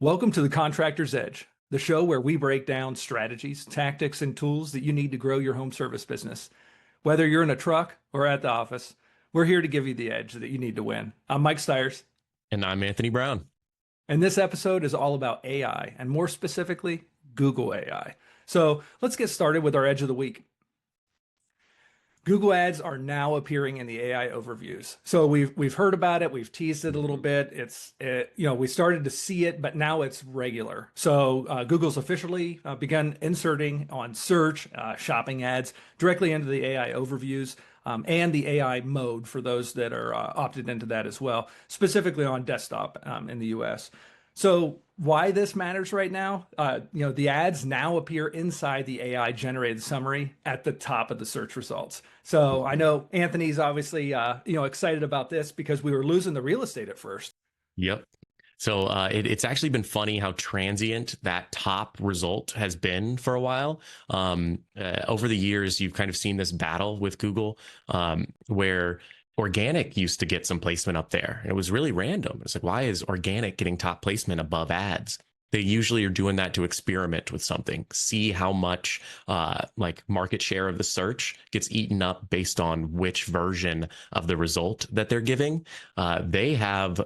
Welcome to the Contractor's Edge, the show where we break down strategies, tactics, and tools that you need to grow your home service business. Whether you're in a truck or at the office, we're here to give you the edge that you need to win. I'm Mike Stiers. And I'm Anthony Brown. And this episode is all about AI, and more specifically, Google AI. So let's get started with our Edge of the Week. Google Ads are now appearing in the AI overviews. So we've heard about it, we've teased it a little bit. We started to see it, but now it's regular. So Google's officially begun inserting on search, shopping ads directly into the AI overviews, and the AI mode for those that are opted into that as well, specifically on desktop in the US. So why this matters right now, the ads now appear inside the AI generated summary at the top of the search results. So I know Anthony's obviously, excited about this because we were losing the real estate at first. Yep. So it's actually been funny how transient that top result has been for a while. Over the years, you've kind of seen this battle with Google where organic used to get some placement up there. It was really random. It's like, why is organic getting top placement above ads? They usually are doing that to experiment with something, see how much market share of the search gets eaten up based on which version of the result that they're giving. They have,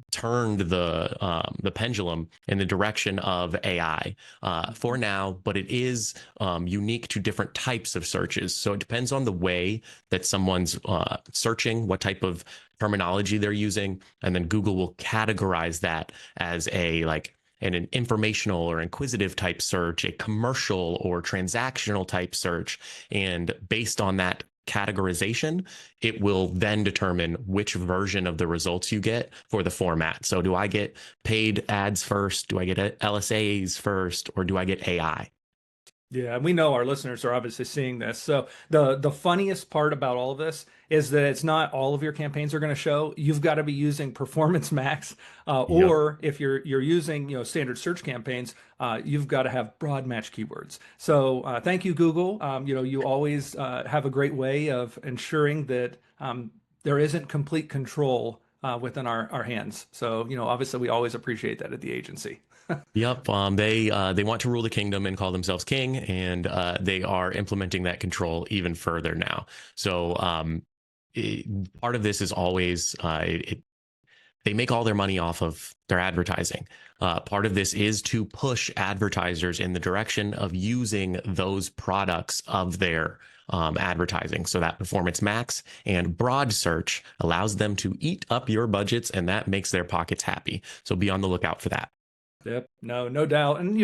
turned the pendulum in the direction of AI for now, but it is unique to different types of searches. So it depends on the way that someone's searching, what type of terminology they're using, and then Google will categorize that as an informational or inquisitive type search, a commercial or transactional type search, and based on that categorization, it will then determine which version of the results you get for the format. So do I get paid ads first? Do I get LSAs first? Or do I get AI? Yeah, and we know our listeners are obviously seeing this. So the funniest part about all of this is that it's not all of your campaigns are going to show. You've got to be using Performance Max, or if you're using standard search campaigns, you've got to have broad match keywords. So thank you, Google. You always have a great way of ensuring that there isn't complete control within our hands. So obviously we always appreciate that at the agency. Yep. They want to rule the kingdom and call themselves king, and they are implementing that control even further now. So part of this is always they make all their money off of their advertising. Part of this is to push advertisers in the direction of using those products of their advertising. So that Performance Max and broad search allows them to eat up your budgets, and that makes their pockets happy. So be on the lookout for that. Yep, no doubt. And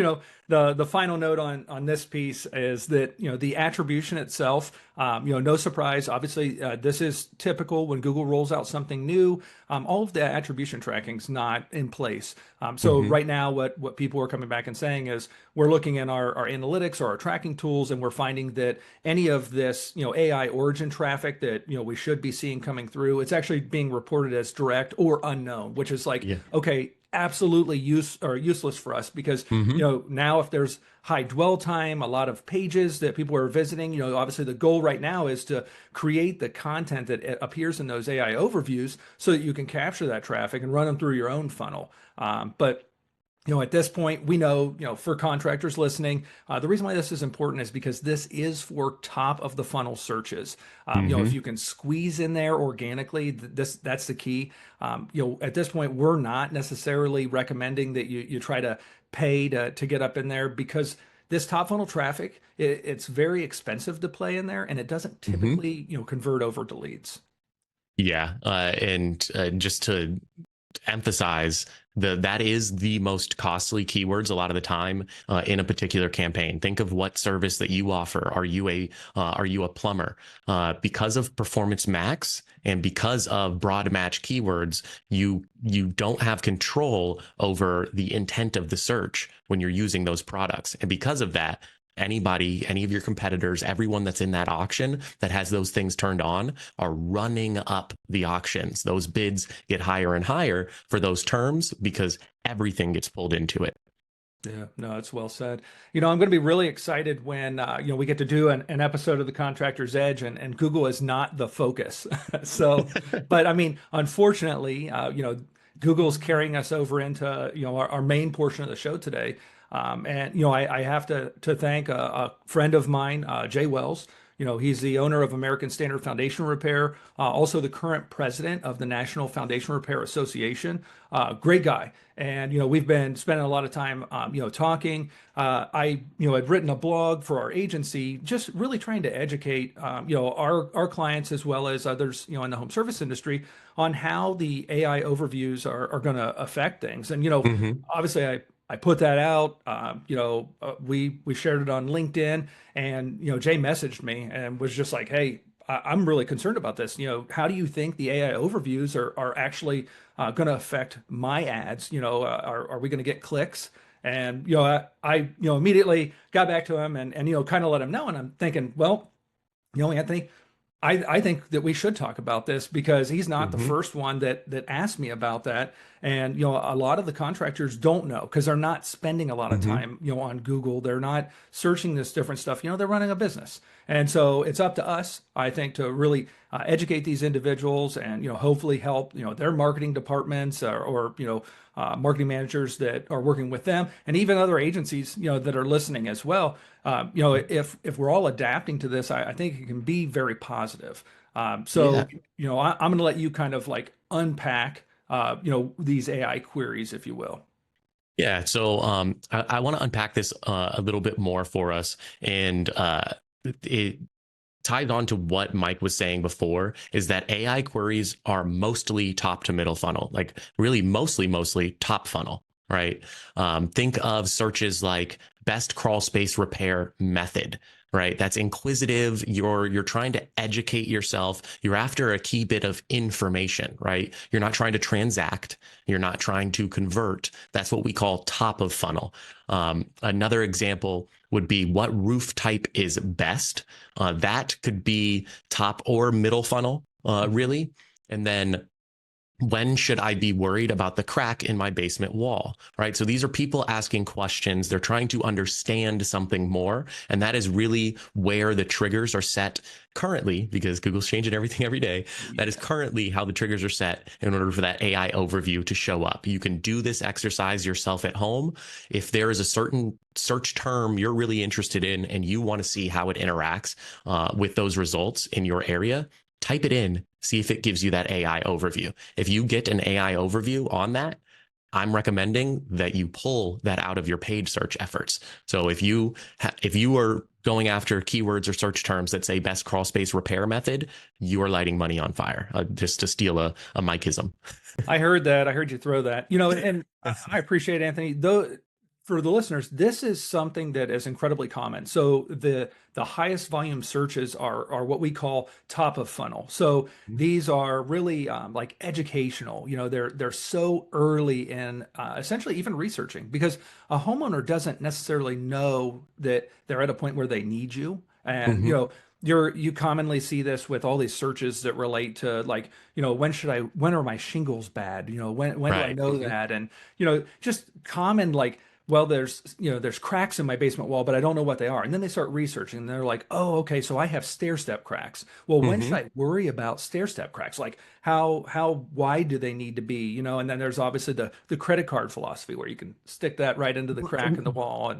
the final note on this piece is that the attribution itself, no surprise. Obviously, this is typical when Google rolls out something new. All of the attribution tracking's not in place. So right now, what people are coming back and saying is we're looking in our analytics or our tracking tools, and we're finding that any of this AI origin traffic that we should be seeing coming through, it's actually being reported as direct or unknown, which is okay, absolutely useless for us because now if there's high dwell time, a lot of pages that people are visiting, obviously the goal right now is to create the content that appears in those AI overviews so that you can capture that traffic and run them through your own funnel. But at this point, we know, for contractors listening, the reason why this is important is because this is for top of the funnel searches. If you can squeeze in there organically, that's the key. At this point, we're not necessarily recommending that you try to pay to get up in there because this top funnel traffic, it's very expensive to play in there, and it doesn't typically, convert over to leads. Yeah, and just to emphasize that is the most costly keywords a lot of the time in a particular campaign. Think of what service that you offer. Are you a plumber? Because of Performance Max and because of broad match keywords, you don't have control over the intent of the search when you're using those products. And because of that, anybody, any of your competitors, everyone that's in that auction that has those things turned on are running up the auctions. Those bids get higher and higher for those terms because everything gets pulled into it. Yeah, no, it's well said. I'm going to be really excited when, we get to do an episode of the Contractor's Edge and Google is not the focus. So, but I mean, unfortunately, Google's carrying us over into, our main portion of the show today. And I have to thank a friend of mine, Jay Wells. He's the owner of American Standard Foundation Repair, also the current president of the National Foundation Repair Association. Great guy. And, we've been spending a lot of time, talking. I, had written a blog for our agency, just really trying to educate, our clients as well as others, in the home service industry on how the AI overviews are going to affect things. And, Hmm. obviously I put that out. We shared it on LinkedIn, and Jay messaged me and was just like, "Hey, I'm really concerned about this. How do you think the AI overviews are actually going to affect my ads? Are we going to get clicks?" And I immediately got back to him and kind of let him know. And I'm thinking, well, Anthony, I think that we should talk about this because he's not the Hmm. first one that asked me about that. And a lot of the contractors don't know because they're not spending a lot of Hmm. time on Google. They're not searching this different stuff. They're running a business, and so it's up to us, I think, to really educate these individuals and hopefully help their marketing departments or marketing managers that are working with them, and even other agencies that are listening as well. If we're all adapting to this, I think it can be very positive. Yeah. So, I'm going to let you kind of like unpack, these AI queries, if you will. Yeah. So I want to unpack this a little bit more for us. And it tied on to what Mike was saying before is that AI queries are mostly top to middle funnel, like really mostly top funnel, right? Think of searches like best crawl space repair method, right? That's inquisitive. You're trying to educate yourself. You're after a key bit of information, right? You're not trying to transact. You're not trying to convert. That's what we call top of funnel. Another example would be what roof type is best. That could be top or middle funnel, really. And then when should I be worried about the crack in my basement wall, right? So these are people asking questions. They're trying to understand something more. And that is really where the triggers are set currently, because Google's changing everything every day. That is Yeah. currently how the triggers are set in order for that AI overview to show up. You can do this exercise yourself at home. If there is a certain search term you're really interested in and you want to see how it interacts with those results in your area, type it in, see if it gives you that AI overview. If you get an AI overview on that, I'm recommending that you pull that out of your paid search efforts. So if you are going after keywords or search terms that say best crawl space repair method, you are lighting money on fire. Just to steal a Mikeism. I heard that. I heard you throw that. And I appreciate Anthony. Though for the listeners, this is something that is incredibly common. So the highest volume searches are what we call top of funnel. So these are really like educational. They're so early in essentially even researching because a homeowner doesn't necessarily know that they're at a point where they need you. And Hmm. you commonly see this with all these searches that relate to like, when are my shingles bad? When do I Right. know that? And, just common like, well, there's cracks in my basement wall, but I don't know what they are. And then they start researching and they're like, oh, okay, so I have stair step cracks. Well, when should Hmm. I worry about stair step cracks? Like how wide do they need to be? And then there's obviously the credit card philosophy where you can stick that right into the crack in the wall.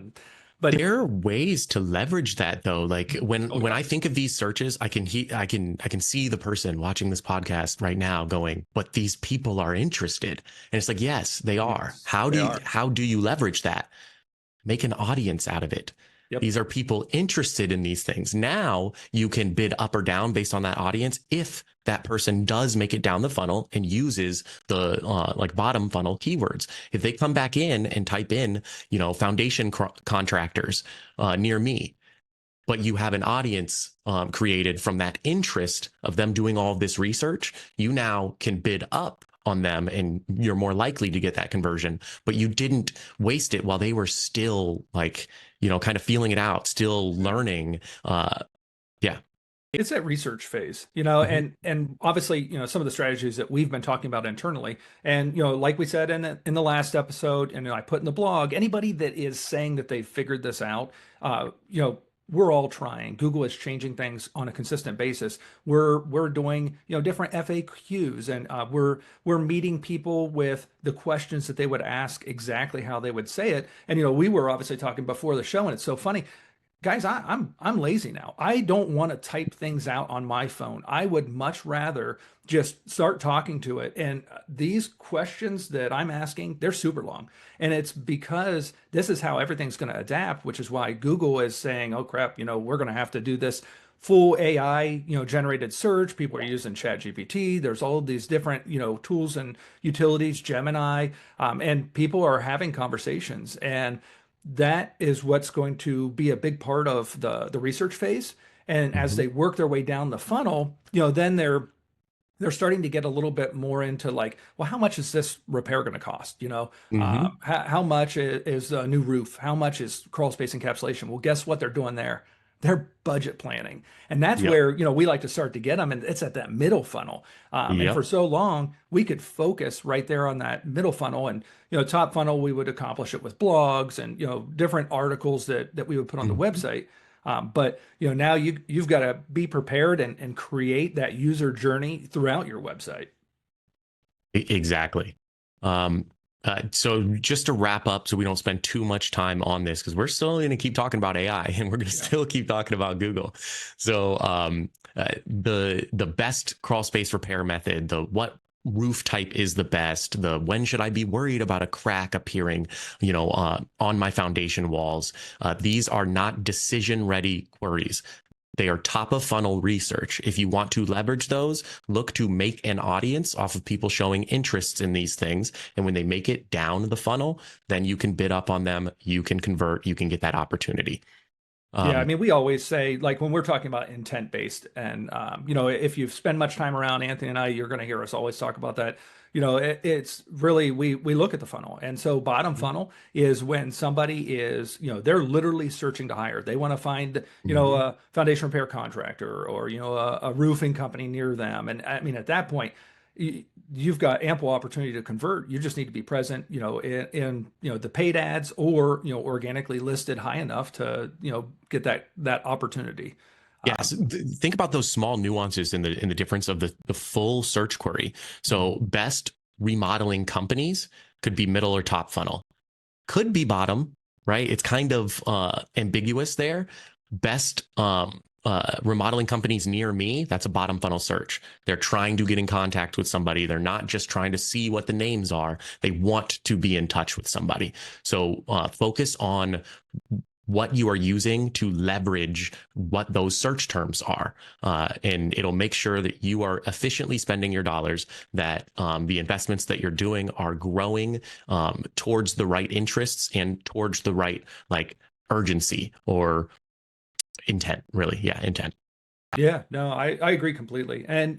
But There are ways to leverage that though. Like when oh when yeah. I think of these searches, I can see the person watching this podcast right now going, "But these people are interested." And it's like, "Yes, they are. Yes, they are. How do you leverage that? Make an audience out of it. Yep. These are people interested in these things. Now you can bid up or down based on that audience if that person does make it down the funnel and uses the like bottom funnel keywords. If they come back in and type in, foundation contractors near me, but you have an audience created from that interest of them doing all of this research, you now can bid up on them and you're more likely to get that conversion. But you didn't waste it while they were still like, kind of feeling it out, still learning. Yeah. It's that research phase, Hmm. and obviously, some of the strategies that we've been talking about internally, and like we said in the last episode, and I put in the blog, anybody that is saying that they figured this out, we're all trying. Google is changing things on a consistent basis. We're doing, different FAQs, and we're meeting people with the questions that they would ask exactly how they would say it. And we were obviously talking before the show, and it's so funny. Guys, I'm lazy now. I don't want to type things out on my phone. I would much rather just start talking to it. And these questions that I'm asking, they're super long. And it's because this is how everything's going to adapt, which is why Google is saying, oh crap, we're going to have to do this full AI, generated search. People are using ChatGPT. There's all of these different, tools and utilities, Gemini, and people are having conversations. And that is what's going to be a big part of the research phase. And as Mhm. they work their way down the funnel, then they're starting to get a little bit more into like, well, how much is this repair going to cost? Mhm. How much is a new roof? How much is crawl space encapsulation? Well, guess what they're doing there? They're budget planning. And that's Yep. where, we like to start to get them. And it's at that middle funnel. And for Yep. so long, we could focus right there on that middle funnel. And, top funnel, we would accomplish it with blogs and, different articles that we would put on the Mhm. website. But now you've got to be prepared and create that user journey throughout your website. Exactly. Um, so just to wrap up, so we don't spend too much time on this, because we're still going to keep talking about AI and we're going to Yeah. still keep talking about Google. So the best crawl space repair method, the what roof type is the best, the when should I be worried about a crack appearing, on my foundation walls. These are not decision ready queries. They are top of funnel research. If you want to leverage those, look to make an audience off of people showing interests in these things. And when they make it down the funnel, then you can bid up on them. You can convert. You can get that opportunity. Yeah, I Um, mean, we always say, like, when we're talking about intent based, and if you've spent much time around Anthony and I, you're going to hear us always talk about that. It's really we look at the funnel, and so bottom funnel is when somebody is, they're literally searching to hire. They want to find, mhm. a foundation repair contractor or a roofing company near them, and I mean, at that point, you've got ample opportunity to convert. You just need to be present, in the paid ads, or organically listed high enough to get that opportunity. Yes, think about those small nuances in the difference of the full search query. So Mhm. best remodeling companies could be middle or top funnel, could be bottom, right? It's kind of ambiguous there. Best remodeling companies near me, that's a bottom funnel search. They're trying to get in contact with somebody. They're not just trying to see what the names are. They want to be in touch with somebody. So focus on what you are using to leverage what those search terms are. And it'll make sure that you are efficiently spending your dollars, that the investments that you're doing are growing towards the right interests and towards the right like urgency or intent, really. Yeah, intent. Yeah, no, I agree completely. And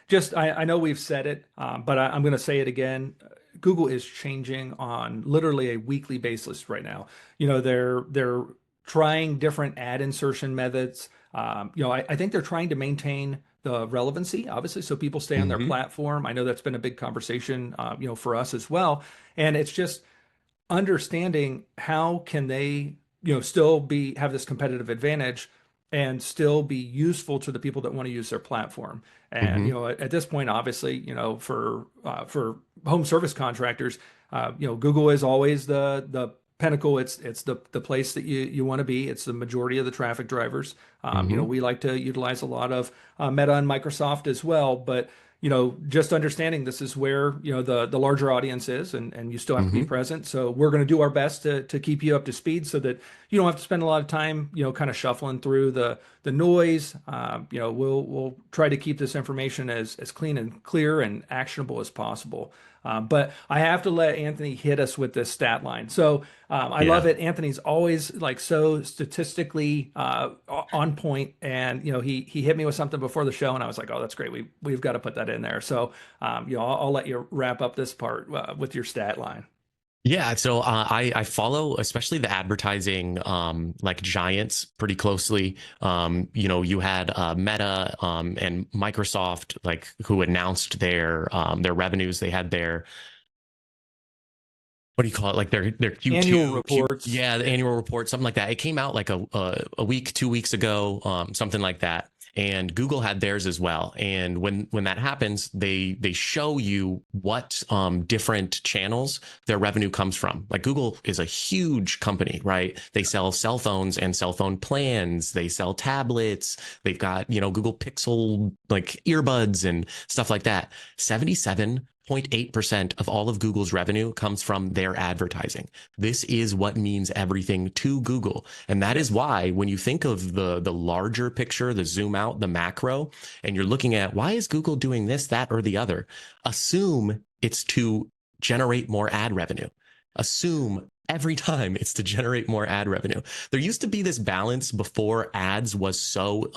just I know we've said it, but I'm going to say it again. Google is changing on literally a weekly basis right now. They're trying different ad insertion methods. I think they're trying to maintain the relevancy, obviously, so people stay on their Mm-hmm. platform. I know that's been a big conversation, for us as well. And it's just understanding how can they still be have this competitive advantage and still be useful to the people that want to use their platform. And Mm-hmm. at this point, obviously, for home service contractors, Google is always the pinnacle. It's the place that you want to be. It's the majority of the traffic drivers. Mm-hmm. We like to utilize a lot of Meta and Microsoft as well, but just understanding this is where, the larger audience is, and you still have to be Mm-hmm. present. So we're going to do our best to keep you up to speed so that you don't have to spend a lot of time, kind of shuffling through the noise. We'll try to keep this information as clean and clear and actionable as possible. But I have to let Anthony hit us with this stat line. So I love Yeah. it. Anthony's always like so statistically on point, and he hit me with something before the show, and I was like, oh, that's great. We've got to put that in there. So I'll let you wrap up this part with your stat line. Yeah, so I follow especially the advertising like giants pretty closely. You had Meta and Microsoft like who announced their revenues. They had their what do you call it? Like their Annual Q2, reports. yeah, the annual report, something like that. It came out like a week, 2 weeks ago, something like that. And Google had theirs as well. And when that happens, they show you what different channels their revenue comes from. Like Google is a huge company, right? They sell cell phones and cell phone plans. They sell tablets. They've got, Google Pixel like earbuds and stuff like that. 77.8% of all of Google's revenue comes from their advertising. This is what means everything to Google. And that is why when you think of the larger picture, the zoom out, the macro, and you're looking at why is Google doing this, that, or the other, assume it's to generate more ad revenue. Assume every time it's to generate more ad revenue. There used to be this balance before ads was so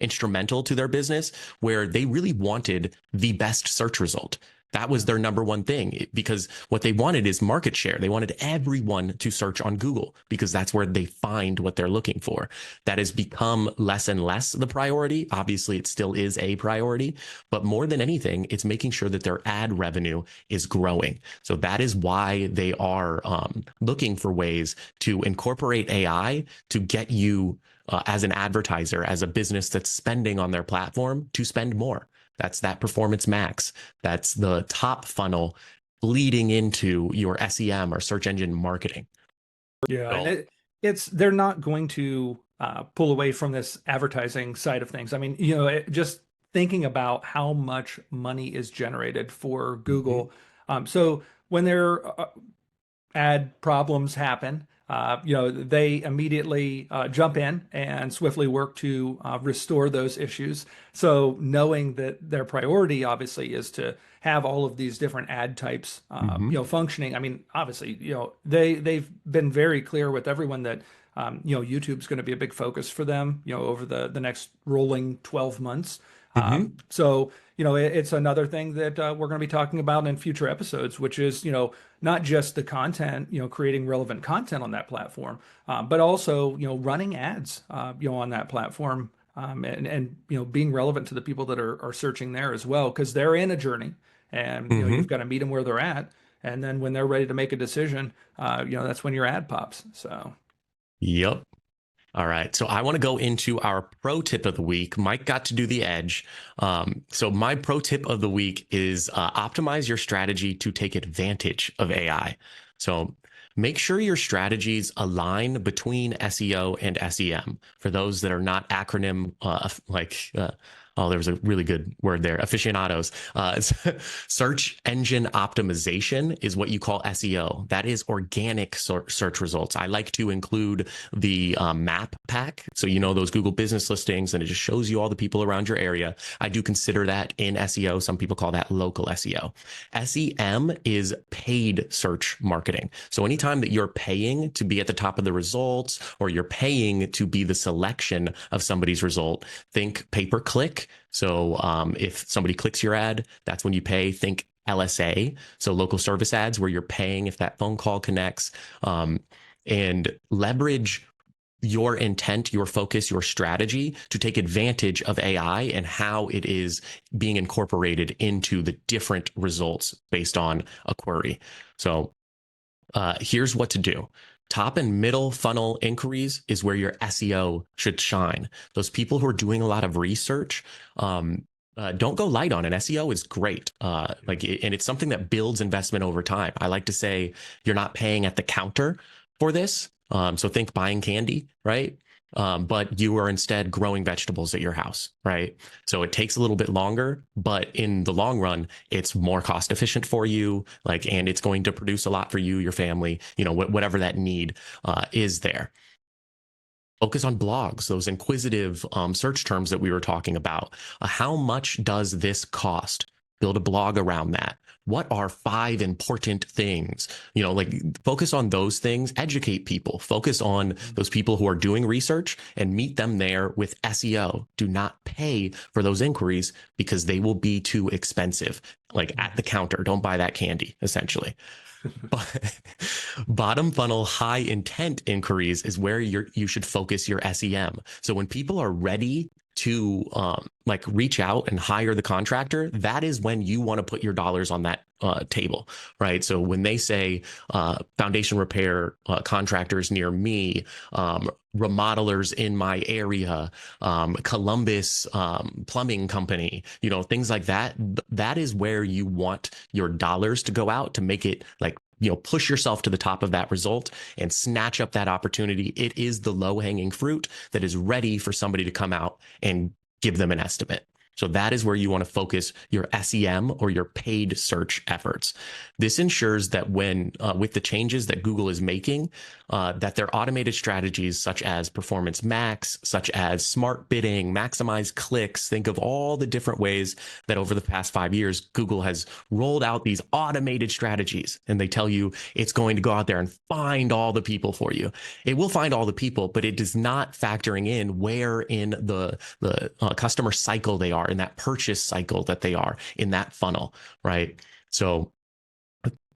instrumental to their business where they really wanted the best search result. That was their number one thing, because what they wanted is market share. They wanted everyone to search on Google because that's where they find what they're looking for. That has become less and less the priority. Obviously, it still is a priority, but more than anything, it's making sure that their ad revenue is growing. So that is why they are looking for ways to incorporate AI to get you as an advertiser, as a business that's spending on their platform, to spend more. That's that performance max. That's the top funnel leading into your SEM or search engine marketing. Yeah, and they're not going to pull away from this advertising side of things. I mean, just thinking about how much money is generated for Google. So when their ad problems happen, they immediately jump in and swiftly work to restore those issues. So knowing that their priority obviously is to have all of these different ad types, functioning. I mean, obviously, they've been very clear with everyone that YouTube's going to be a big focus for them, over the next rolling 12 months. So, it's another thing that we're going to be talking about in future episodes, which is, not just the content, creating relevant content on that platform, but also, running ads, on that platform, and being relevant to the people that are searching there as well, because they're in a journey, and you've got to meet them where they're at, and then when they're ready to make a decision, that's when your ad pops. So, yep. All right. So I want to go into our pro tip of the week. Mike got to do the edge. So my pro tip of the week is optimize your strategy to take advantage of AI. So make sure your strategies align between SEO and SEM. For those that are not acronym there was a really good word there, aficionados. Search engine optimization is what you call SEO. That is organic search results. I like to include the map pack. So, those Google business listings, and it just shows you all the people around your area. I do consider that in SEO. Some people call that local SEO. SEM is paid search marketing. So anytime that you're paying to be at the top of the results, or you're paying to be the selection of somebody's result, think pay-per-click. So if somebody clicks your ad, that's when you pay. Think LSA, so local service ads, where you're paying if that phone call connects, and leverage your intent, your focus, your strategy to take advantage of AI and how it is being incorporated into the different results based on a query. So here's what to do. Top and middle funnel inquiries is where your SEO should shine. Those people who are doing a lot of research, don't go light on it. SEO is great. And it's something that builds investment over time. I like to say you're not paying at the counter for this. So think buying candy, right? But you are instead growing vegetables at your house, right? So it takes a little bit longer, but in the long run, it's more cost efficient for you, and it's going to produce a lot for you, your family, whatever that need is there. Focus on blogs, those inquisitive search terms that we were talking about. How much does this cost? Build a blog around that. What are 5 important things? Focus on those things, educate people, focus on those people who are doing research and meet them there with SEO. Do not pay for those inquiries because they will be too expensive. At the counter, don't buy that candy, essentially. But bottom funnel high intent inquiries is where you should focus your SEM. So when people are ready to like reach out and hire the contractor, that is when you want to put your dollars on that table, right? So when they say foundation repair contractors near me, remodelers in my area, Columbus plumbing company, you know, things like that, that is where you want your dollars to go out to make it like, you know, push yourself to the top of that result and snatch up that opportunity. It is the low hanging fruit that is ready for somebody to come out and give them an estimate. So that is where you want to focus your SEM or your paid search efforts. This ensures that when, with the changes that Google is making, that their automated strategies such as Performance Max, such as smart bidding, maximize clicks, think of all the different ways that over the past 5 years, Google has rolled out these automated strategies, and they tell you it's going to go out there and find all the people for you. It will find all the people, but it is not factoring in where in the customer cycle they are, in that purchase cycle that they are in that funnel, right? So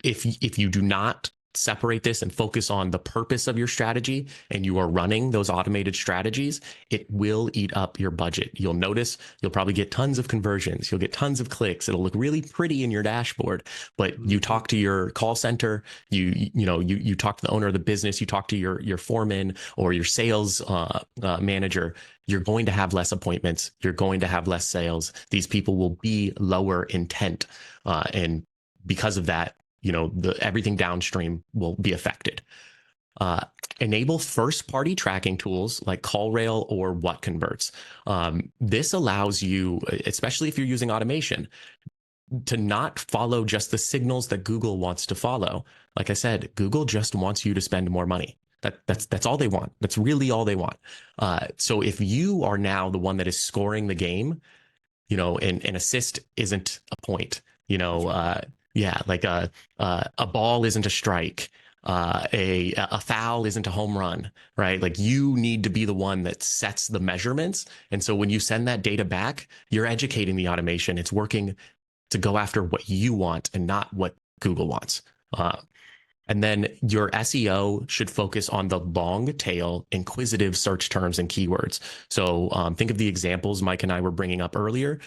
if you do not separate this and focus on the purpose of your strategy and you are running those automated strategies, it will eat up your budget. You'll notice you'll probably get tons of conversions. You'll get tons of clicks. It'll look really pretty in your dashboard, but you talk to your call center, you talk to the owner of the business, you talk to your foreman or your sales manager, you're going to have less appointments. You're going to have less sales. These people will be lower intent. And because of that, you know, everything downstream will be affected. Enable first-party tracking tools like CallRail or WhatConverts. This allows you, especially if you're using automation, to not follow just the signals that Google wants to follow. Like I said, Google just wants you to spend more money. That's all they want. That's really all they want. So if you are now the one that is scoring the game, you know, and an assist isn't a point, you know, like a ball isn't a strike, a foul isn't a home run, right? Like you need to be the one that sets the measurements. And so when you send that data back, you're educating the automation. It's working to go after what you want and not what Google wants. And then your SEO should focus on the long tail, inquisitive search terms and keywords. So think of the examples Mike and I were bringing up earlier.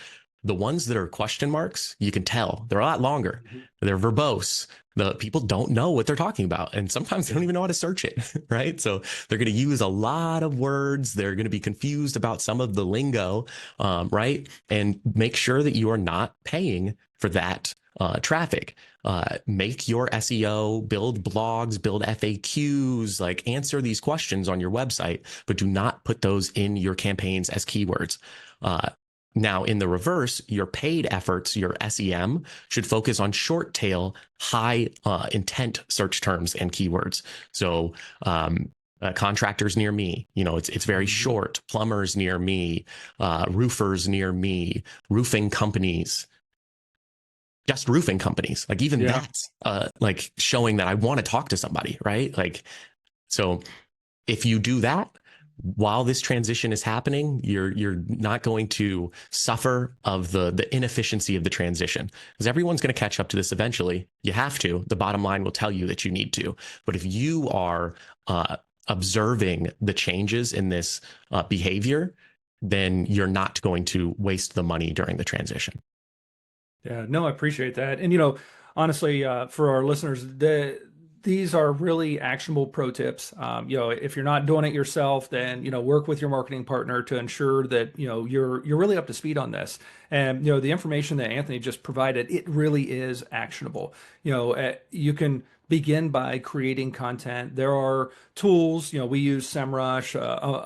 The ones that are question marks, you can tell they're a lot longer. They're verbose. The people don't know what they're talking about. And sometimes they don't even know how to search it, right? So they're going to use a lot of words. They're going to be confused about some of the lingo, right? And make sure that you are not paying for that traffic. Make your SEO, build blogs, build FAQs, like answer these questions on your website, but do not put those in your campaigns as keywords. Now, in the reverse, your paid efforts, your SEM, should focus on short tail, high intent search terms and keywords. So contractors near me, you know, it's very short. Plumbers near me, roofers near me, roofing companies. Just roofing companies, like even that's like showing that I want to talk to somebody, right? Like, so if you do that, while this transition is happening, you're not going to suffer of the inefficiency of the transition, because everyone's going to catch up to this eventually. You have to. The bottom line will tell you that you need to. But if you are observing the changes in this behavior, then you're not going to waste the money during the transition. Yeah, no, I appreciate that. And, you know, honestly, for our listeners, these are really actionable pro tips. You know, if you're not doing it yourself, then, you know, work with your marketing partner to ensure that, you know, you're really up to speed on this. And, you know, the information that Anthony just provided, it really is actionable. You know, you can begin by creating content. There are tools, you know, we use SEMrush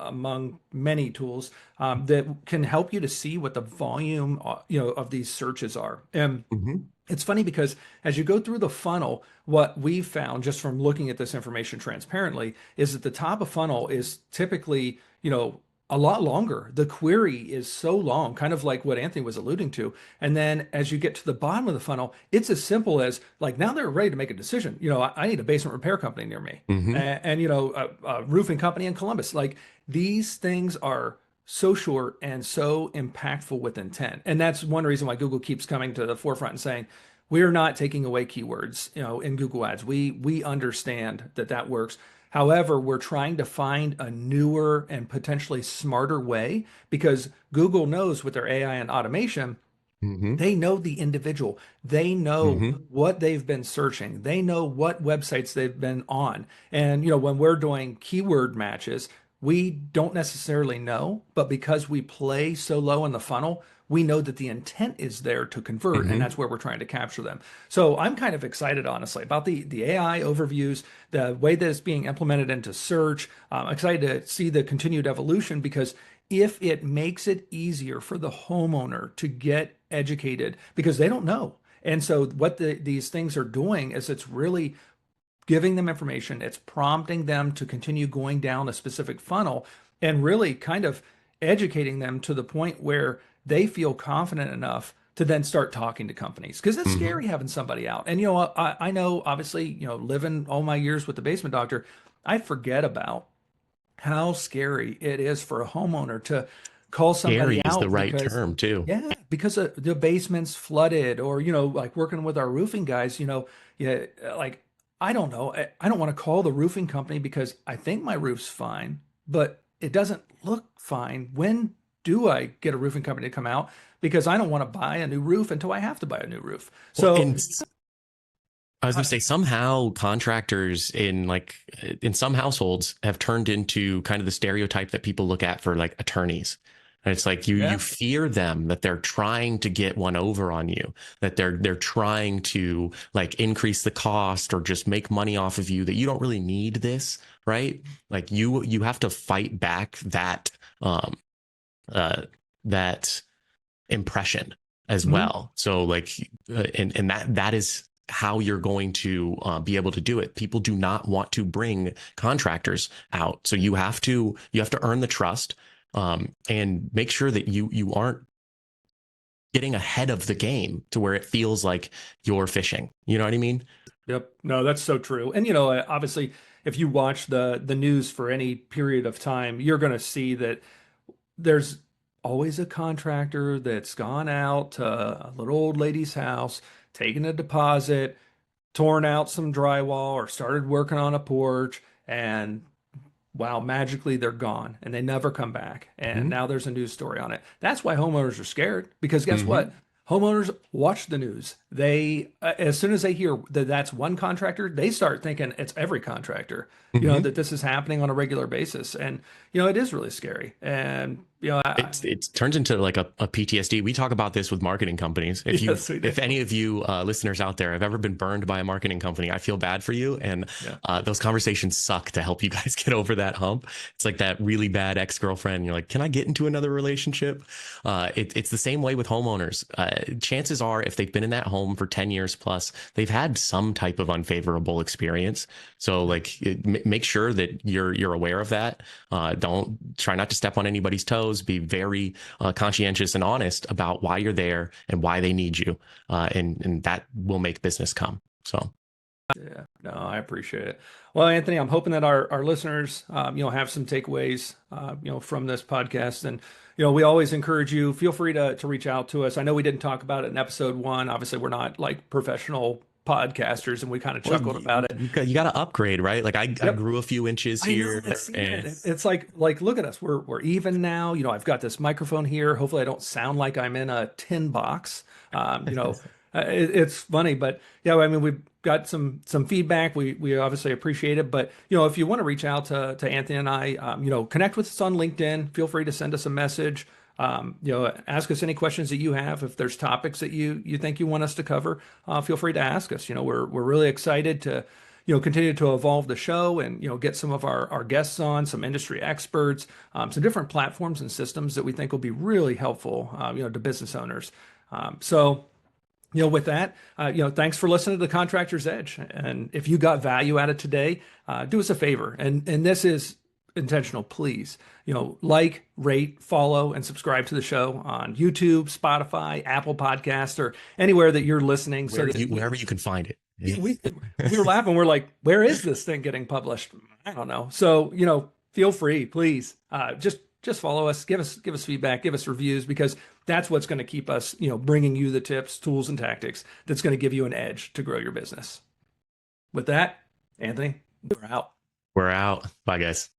among many tools that can help you to see what the volume, you know, of these searches are. And it's funny because as you go through the funnel, what we've found just from looking at this information transparently is that the top of funnel is typically, you know, a lot longer. The query is so long, kind of like what Anthony was alluding to. And then as you get to the bottom of the funnel, it's as simple as like, now they're ready to make a decision. You know, I need a basement repair company near me and you know, a roofing company in Columbus. Like these things are so short and so impactful with intent. And that's one reason why Google keeps coming to the forefront and saying, we're not taking away keywords, you know, in Google Ads. We understand that works. However, we're trying to find a newer and potentially smarter way because Google knows with their AI and automation, Mm-hmm. they know the individual. They know Mm-hmm. what they've been searching. They know what websites they've been on. And, when we're doing keyword matches, we don't necessarily know, but because we play so low in the funnel, we know that the intent is there to convert, and Mm-hmm. that's where we're trying to capture them. So I'm kind of excited, honestly, about the AI overviews, the way that it's being implemented into search. I'm excited to see the continued evolution because if it makes it easier for the homeowner to get educated because they don't know. And so what these things are doing is it's really giving them information. It's prompting them to continue going down a specific funnel and really kind of educating them to the point where they feel confident enough to then start talking to companies because it's Mm-hmm. scary having somebody out. And I know obviously living all my years with the basement doctor, I forget about how scary it is for a homeowner to call somebody Scary is the out right because, term too. yeah, because the basement's flooded, or like working with our roofing guys, yeah, like I don't know, I don't want to call the roofing company because I think my roof's fine, but it doesn't look fine. When do I get a roofing company to come out? Because I don't want to buy a new roof until I have to buy a new roof. Well, So and I was going to say somehow contractors in some households have turned into kind of the stereotype that people look at for like attorneys. And it's like you yeah. fear them, that they're trying to get one over on you, that they're trying to like increase the cost or just make money off of you, that you don't really need this, right? Like you have to fight back um uh that impression as Mhm. well. So like, and that is how you're going to be able to do it. People do not want to bring contractors out, so you have to earn the trust, and make sure that you aren't getting ahead of the game to where it feels like you're fishing. You know what I mean? Yep. No, that's so true. And obviously, if you watch the news for any period of time, you're going to see that there's always a contractor that's gone out to a little old lady's house, taken a deposit, torn out some drywall, or started working on a porch, and wow, magically they're gone and they never come back. And Mm-hmm. now there's a news story on it. That's why homeowners are scared because guess Mm-hmm. what? Homeowners watch the news. They, as soon as they hear that that's one contractor, they start thinking it's every contractor, Mm-hmm. that this is happening on a regular basis. And, it is really scary. And, It turns into like a PTSD. We talk about this with marketing companies. yes, we do. If any of you listeners out there have ever been burned by a marketing company, I feel bad for you. And Yeah. those conversations suck to help you guys get over that hump. It's like that really bad ex-girlfriend. You're like, can I get into another relationship? It's the same way with homeowners. Chances are, if they've been in that home for 10 years plus, they've had some type of unfavorable experience. So like, make sure that you're aware of that. Don't try not to step on anybody's toes. Be very conscientious and honest about why you're there and why they need you, and that will make business come. So Yeah, no, I appreciate it. Well, Anthony, I'm hoping that our listeners, have some takeaways, from this podcast. And, we always encourage you, feel free to reach out to us. I know we didn't talk about it in episode one. Obviously, we're not like professional podcasters and we kind of well, chuckled about it. you got to upgrade, right? Like I Yep. grew a few inches I know. here, It's, and it's like look at us. We're even now. I've got this microphone here. Hopefully, I don't sound like I'm in a tin box. It's funny, but yeah, I mean, we've got some feedback. We obviously appreciate it. But if you want to reach out to Anthony and I, connect with us on LinkedIn. Feel free to send us a message. Ask us any questions that you have. If there's topics that you think you want us to cover, feel free to ask us. We're really excited to continue to evolve the show and get some of our guests on, some industry experts, some different platforms and systems that we think will be really helpful to business owners. So with that, thanks for listening to the Contractor's Edge. And if you got value out of today, do us a favor. And this is intentional, please. Like, rate, follow, and subscribe to the show on YouTube, Spotify, Apple Podcasts, or anywhere that you're listening. So that wherever you can find it. we were laughing. We're like, where is this thing getting published? I don't know. So feel free, please. Just follow us, give us feedback, give us reviews, because that's what's going to keep us, bringing you the tips, tools, and tactics that's going to give you an edge to grow your business. With that, Anthony, we're out. We're out. Bye, guys.